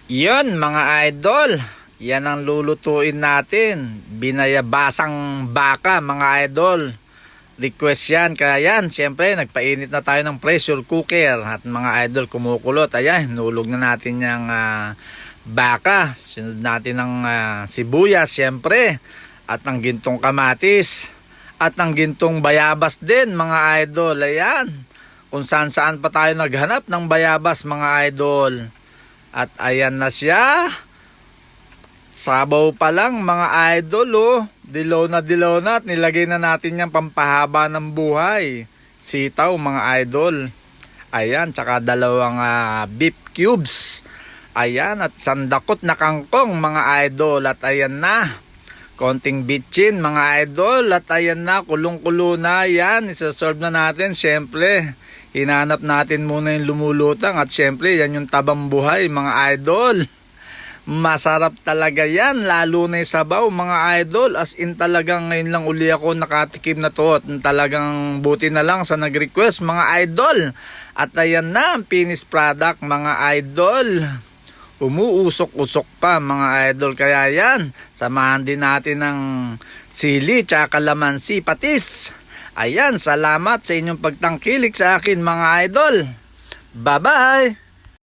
Yon mga idol, yan ang lulutuin natin. Binayabasang baka mga idol. Request yan, kaya yan, syempre nagpainit na tayo ng pressure cooker. At mga idol kumukulot, ayan, nulog na natin yung baka. Sunod natin ng sibuyas syempre. At ng gintong kamatis. At ng gintong bayabas din mga idol, ayan. Kung saan saan pa tayo naghanap ng bayabas mga idol. At ayan na siya. Sabaw pa lang mga idol oh. Dilaw na at nilagay na natin yung pampahaba ng buhay. Sitaw mga idol. Ayan, tsaka dalawang beef cubes. Ayan, at sandakot na kangkong mga idol. At ayan na. Konting bitchin mga idol. At ayan na, kulong-kulo na. Ayan, isaserve na natin syempre. Hinanap natin muna yung lumulutang at syempre yan yung tabang buhay mga idol. Masarap talaga yan, lalo na yung sabaw mga idol. As in talagang ngayon lang uli ako nakatikim na to at talagang buti na lang sa nag-request mga idol. At ayan na ang finished product mga idol. Umuusok-usok pa mga idol, kaya yan, samahan din natin ng sili tsaka kalamansi patis. Ayan, salamat sa inyong pagtangkilik sa akin mga idol. Bye-bye!